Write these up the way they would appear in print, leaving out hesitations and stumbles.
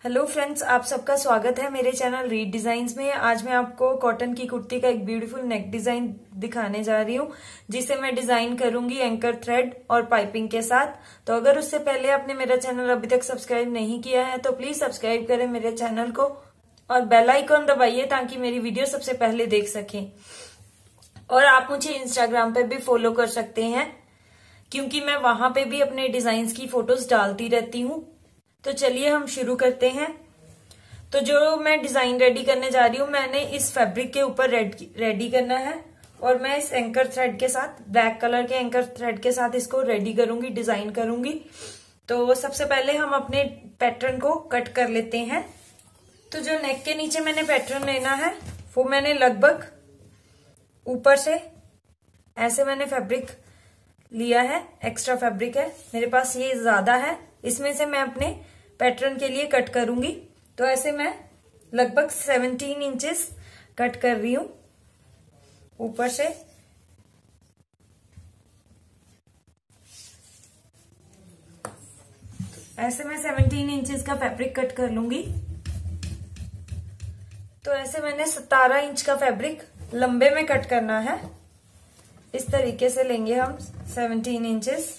Hello friends, आप सबका स्वागत है मेरे चैनल रीड डिजाइन्स में। आज मैं आपको कॉटन की कुर्ती का एक ब्यूटीफुल नेक डिजाइन दिखाने जा रही हूँ, जिसे मैं डिजाइन करूंगी एंकर थ्रेड और पाइपिंग के साथ। तो अगर उससे पहले आपने मेरा चैनल अभी तक सब्सक्राइब नहीं किया है तो प्लीज सब्सक्राइब करें मेरे चैनल को और बेल आइकॉन दबाइए ताकि मेरी वीडियो सबसे पहले देख सकें। और आप मुझे इंस्टाग्राम पे भी फॉलो कर सकते हैं, क्योंकि मैं वहां पे भी अपने डिजाइन्स की फोटोज डालती रहती हूँ। तो चलिए हम शुरू करते हैं। तो जो मैं डिजाइन रेडी करने जा रही हूँ, मैंने इस फैब्रिक के ऊपर रेडी करना है और मैं इस एंकर थ्रेड के साथ, ब्लैक कलर के एंकर थ्रेड के साथ इसको रेडी करूंगी, डिजाइन करूंगी। तो सबसे पहले हम अपने पैटर्न को कट कर लेते हैं। तो जो नेक के नीचे मैंने पैटर्न लेना है वो मैंने लगभग ऊपर से ऐसे मैंने फैब्रिक लिया है, एक्स्ट्रा फैब्रिक है मेरे पास, ये ज्यादा है। इसमें से मैं अपने पैटर्न के लिए कट करूंगी। तो ऐसे मैं लगभग 17 इंचेस कट कर रही हूं ऊपर से। ऐसे मैं 17 इंचेस का फैब्रिक कट कर लूंगी। तो ऐसे मैंने 17 इंच का फैब्रिक लंबे में कट करना है। इस तरीके से लेंगे हम 17 इंचेस।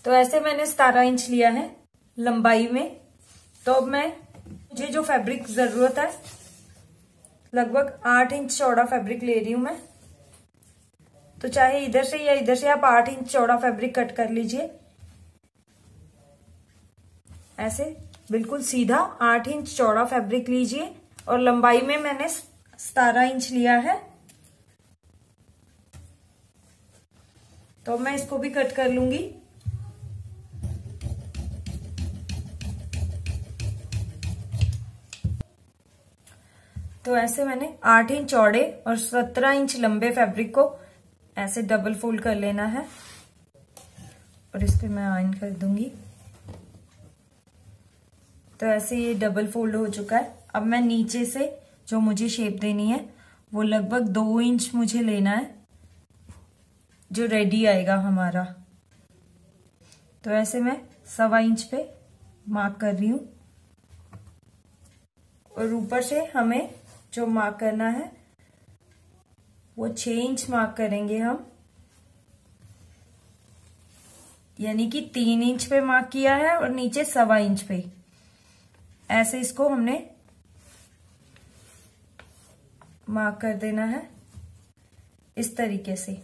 तो ऐसे मैंने 17 इंच लिया है लंबाई में। तो अब मुझे जो फैब्रिक जरूरत है, लगभग 8 इंच चौड़ा फैब्रिक ले रही हूं मैं। तो चाहे इधर से या इधर से आप 8 इंच चौड़ा फैब्रिक कट कर लीजिए। ऐसे बिल्कुल सीधा 8 इंच चौड़ा फैब्रिक लीजिए और लंबाई में मैंने 17 इंच लिया है। तो मैं इसको भी कट कर लूंगी। तो ऐसे मैंने 8 इंच चौड़े और 17 इंच लंबे फैब्रिक को ऐसे डबल फोल्ड कर लेना है और इस पे मैं आयरन कर दूंगी। तो ऐसे ये डबल फोल्ड हो चुका है। अब मैं नीचे से जो मुझे शेप देनी है वो लगभग 2 इंच मुझे लेना है, जो रेडी आएगा हमारा। तो ऐसे मैं 1.25 इंच पे मार्क कर रही हूं और ऊपर से हमें जो मार्क करना है वो 6 इंच मार्क करेंगे हम, यानी कि 3 इंच पे मार्क किया है और नीचे 1.25 इंच पे। ऐसे इसको हमने मार्क कर देना है इस तरीके से।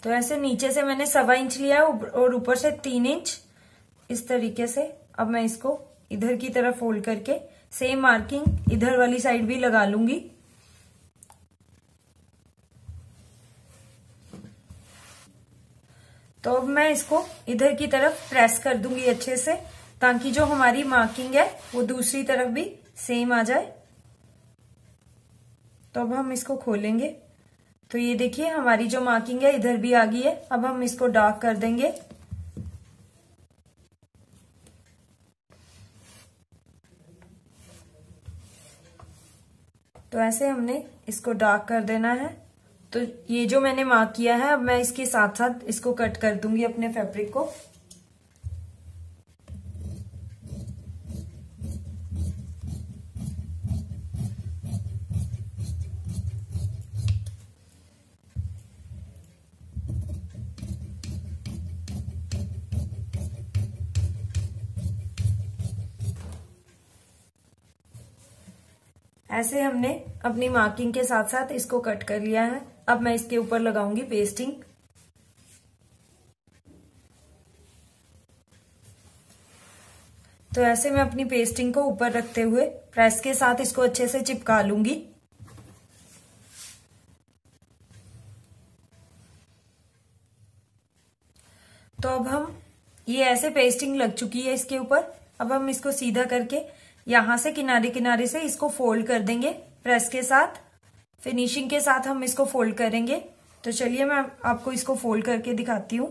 तो ऐसे नीचे से मैंने 1.25 इंच लिया और ऊपर से 3 इंच इस तरीके से। अब मैं इसको इधर की तरफ फोल्ड करके सेम मार्किंग इधर वाली साइड भी लगा लूंगी। तो अब मैं इसको इधर की तरफ प्रेस कर दूंगी अच्छे से, ताकि जो हमारी मार्किंग है वो दूसरी तरफ भी सेम आ जाए। तो अब हम इसको खोलेंगे। तो ये देखिए हमारी जो मार्किंग है इधर भी आ गई है। अब हम इसको डार्क कर देंगे। तो ऐसे हमने इसको डार्क कर देना है। तो ये जो मैंने मार्क किया है, अब मैं इसके साथ साथ इसको कट कर दूंगी अपने फैब्रिक को। ऐसे हमने अपनी मार्किंग के साथ साथ इसको कट कर लिया है। अब मैं इसके ऊपर लगाऊंगी पेस्टिंग। तो ऐसे मैं अपनी पेस्टिंग को ऊपर रखते हुए प्रेस के साथ इसको अच्छे से चिपका लूंगी। तो अब ये ऐसे पेस्टिंग लग चुकी है इसके ऊपर। अब हम इसको सीधा करके यहां से किनारे किनारे से इसको फोल्ड कर देंगे प्रेस के साथ। फिनिशिंग के साथ हम इसको फोल्ड करेंगे। तो चलिए मैं आपको इसको फोल्ड करके दिखाती हूँ।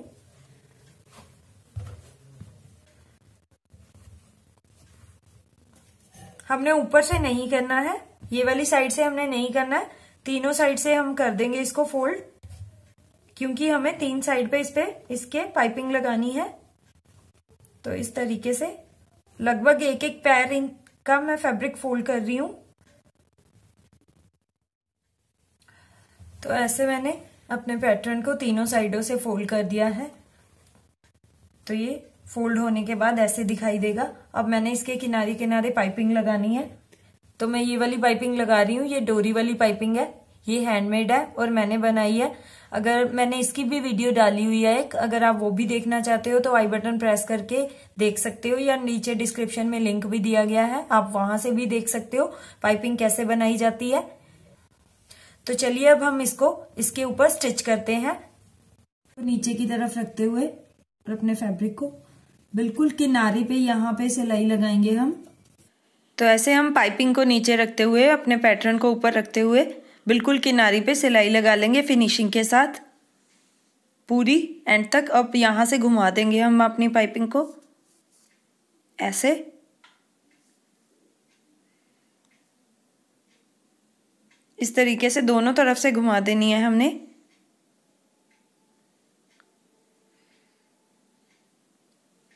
हमने ऊपर से नहीं करना है, ये वाली साइड से हमने नहीं करना है, तीनों साइड से हम कर देंगे इसको फोल्ड, क्योंकि हमें 3 साइड पे इसके पाइपिंग लगानी है। तो इस तरीके से लगभग एक एक पैर इंच का मैं फैब्रिक फोल्ड कर रही हूं। तो ऐसे मैंने अपने पैटर्न को तीनों साइडों से फोल्ड कर दिया है। तो ये फोल्ड होने के बाद ऐसे दिखाई देगा। अब मैंने इसके किनारे किनारे पाइपिंग लगानी है। तो मैं ये वाली पाइपिंग लगा रही हूँ। ये डोरी वाली पाइपिंग है, ये हैंडमेड है और मैंने बनाई है। अगर मैंने इसकी भी वीडियो डाली हुई है एक, अगर आप वो भी देखना चाहते हो तो आई बटन प्रेस करके देख सकते हो, या नीचे डिस्क्रिप्शन में लिंक भी दिया गया है, आप वहां से भी देख सकते हो पाइपिंग कैसे बनाई जाती है। तो चलिए अब हम इसको इसके ऊपर स्टिच करते हैं। तो नीचे की तरफ रखते हुए और अपने फैब्रिक को बिल्कुल किनारे पे यहाँ पे सिलाई लगाएंगे हम। तो ऐसे हम पाइपिंग को नीचे रखते हुए अपने पैटर्न को ऊपर रखते हुए बिल्कुल किनारी पे सिलाई लगा लेंगे फिनिशिंग के साथ पूरी एंड तक। अब यहां से घुमा देंगे हम अपनी पाइपिंग को ऐसे। इस तरीके से दोनों तरफ से घुमा देनी है हमने।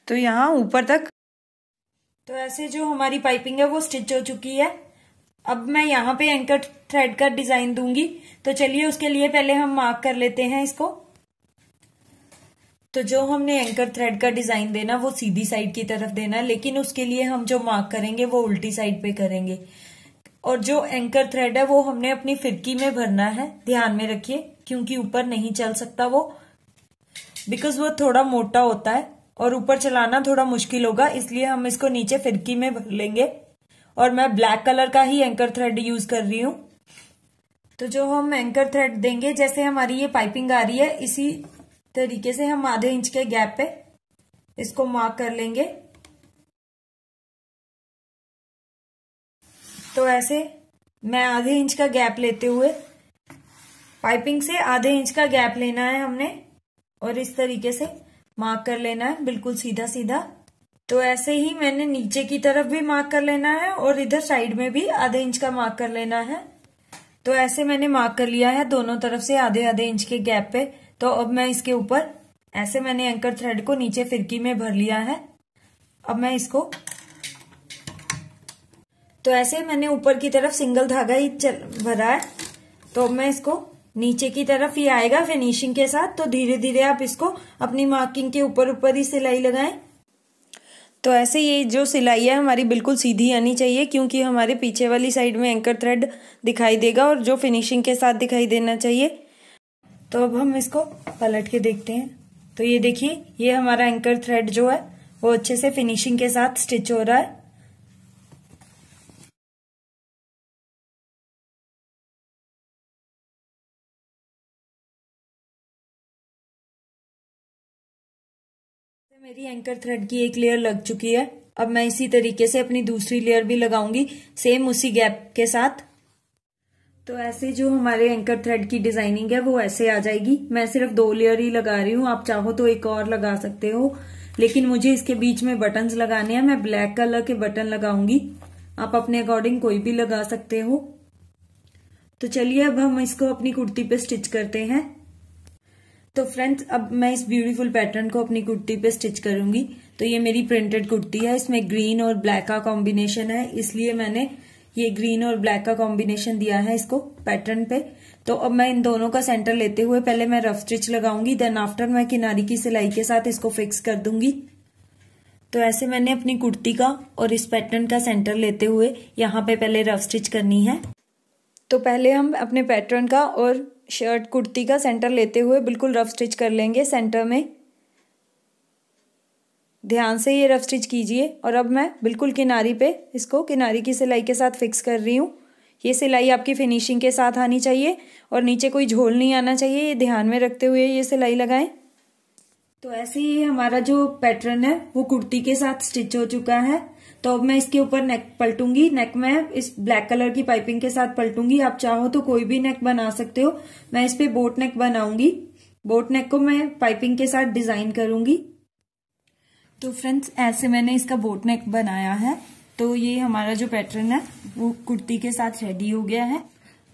तो यहां ऊपर तक। तो ऐसे जो हमारी पाइपिंग है वो स्टिच हो चुकी है। अब मैं यहाँ पे एंकर थ्रेड का डिजाइन दूंगी। तो चलिए उसके लिए पहले हम मार्क कर लेते हैं इसको। तो जो हमने एंकर थ्रेड का डिजाइन देना वो सीधी साइड की तरफ देना है, लेकिन उसके लिए हम जो मार्क करेंगे वो उल्टी साइड पे करेंगे। और जो एंकर थ्रेड है वो हमने अपनी फिरकी में भरना है, ध्यान में रखिए, क्योंकि ऊपर नहीं चल सकता वो, बिकॉज वो थोड़ा मोटा होता है और ऊपर चलाना थोड़ा मुश्किल होगा, इसलिए हम इसको नीचे फिरकी में भर लेंगे। और मैं ब्लैक कलर का ही एंकर थ्रेड यूज कर रही हूं। तो जो हम एंकर थ्रेड देंगे, जैसे हमारी ये पाइपिंग आ रही है, इसी तरीके से हम आधे इंच के गैप पे इसको मार्क कर लेंगे। तो ऐसे मैं आधे इंच का गैप लेते हुए, पाइपिंग से आधे इंच का गैप लेना है हमने और इस तरीके से मार्क कर लेना है बिल्कुल सीधा सीधा। तो ऐसे ही मैंने नीचे की तरफ भी मार्क कर लेना है और इधर साइड में भी आधे इंच का मार्क कर लेना है। तो ऐसे मैंने मार्क कर लिया है दोनों तरफ से आधे आधे इंच के गैप पे। तो अब मैं इसके ऊपर ऐसे मैंने एंकर थ्रेड को नीचे फिरकी में भर लिया है। अब मैं इसको, तो ऐसे मैंने ऊपर की तरफ सिंगल धागा ही भरा है। तो अब मैं इसको नीचे की तरफ ही आएगा फिनिशिंग के साथ। तो धीरे धीरे आप इसको अपनी मार्किंग के ऊपर ऊपर ही सिलाई लगाएं। तो ऐसे ये जो सिलाई है हमारी बिल्कुल सीधी आनी चाहिए, क्योंकि हमारे पीछे वाली साइड में एंकर थ्रेड दिखाई देगा और जो फिनिशिंग के साथ दिखाई देना चाहिए। तो अब हम इसको पलट के देखते हैं। तो ये देखिए, ये हमारा एंकर थ्रेड जो है वो अच्छे से फिनिशिंग के साथ स्टिच हो रहा है। मेरी एंकर थ्रेड की एक लेयर लग चुकी है। अब मैं इसी तरीके से अपनी दूसरी लेयर भी लगाऊंगी, सेम उसी गैप के साथ। तो ऐसे जो हमारे एंकर थ्रेड की डिजाइनिंग है वो ऐसे आ जाएगी। मैं सिर्फ 2 लेयर ही लगा रही हूँ, आप चाहो तो एक और लगा सकते हो, लेकिन मुझे इसके बीच में बटन्स लगाने हैं। मैं ब्लैक कलर के बटन लगाऊंगी, आप अपने अकॉर्डिंग कोई भी लगा सकते हो। तो चलिए अब हम इसको अपनी कुर्ती पे स्टिच करते हैं। तो फ्रेंड्स, अब मैं इस ब्यूटीफुल पैटर्न को अपनी कुर्ती पे स्टिच करूंगी। तो ये मेरी प्रिंटेड कुर्ती है, इसमें ग्रीन और ब्लैक का कॉम्बिनेशन है, इसलिए मैंने ये ग्रीन और ब्लैक का कॉम्बिनेशन दिया है इसको पैटर्न पे। तो अब मैं इन दोनों का सेंटर लेते हुए पहले मैं रफ स्टिच लगाऊंगी, देन आफ्टर मैं किनारी की सिलाई के साथ इसको फिक्स कर दूंगी। तो ऐसे मैंने अपनी कुर्ती का और इस पैटर्न का सेंटर लेते हुए यहाँ पे पहले रफ स्टिच करनी है। तो पहले हम अपने पैटर्न का और शर्ट कुर्ती का सेंटर लेते हुए बिल्कुल रफ स्टिच कर लेंगे सेंटर में। ध्यान से ये रफ स्टिच कीजिए। और अब मैं बिल्कुल किनारी पे इसको किनारी की सिलाई के साथ फिक्स कर रही हूँ। ये सिलाई आपकी फिनिशिंग के साथ आनी चाहिए और नीचे कोई झोल नहीं आना चाहिए, ये ध्यान में रखते हुए ये सिलाई लगाएं। तो ऐसे ही हमारा जो पैटर्न है वो कुर्ती के साथ स्टिच हो चुका है। तो अब मैं इसके ऊपर नेक पलटूंगी। नेक में इस ब्लैक कलर की पाइपिंग के साथ पलटूंगी, आप चाहो तो कोई भी नेक बना सकते हो। मैं इस पे बोट नेक बनाऊंगी। बोट नेक को मैं पाइपिंग के साथ डिजाइन करूंगी। तो फ्रेंड्स, ऐसे मैंने इसका बोट नेक बनाया है। तो ये हमारा जो पैटर्न है वो कुर्ती के साथ रेडी हो गया है।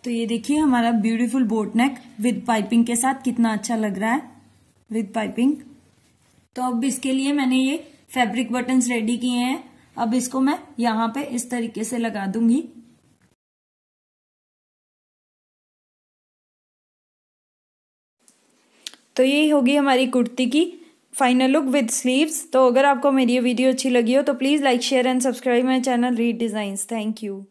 तो ये देखिए हमारा beautiful boat neck with piping के साथ कितना अच्छा लग रहा है विद पाइपिंग। तो अब इसके लिए मैंने ये फैब्रिक बटन्स रेडी किए हैं। अब इसको मैं यहाँ पे इस तरीके से लगा दूंगी। तो ये होगी हमारी कुर्ती की फाइनल लुक विद स्लीव्स। तो अगर आपको मेरी ये वीडियो अच्छी लगी हो तो please like share and subscribe my channel read designs. Thank you.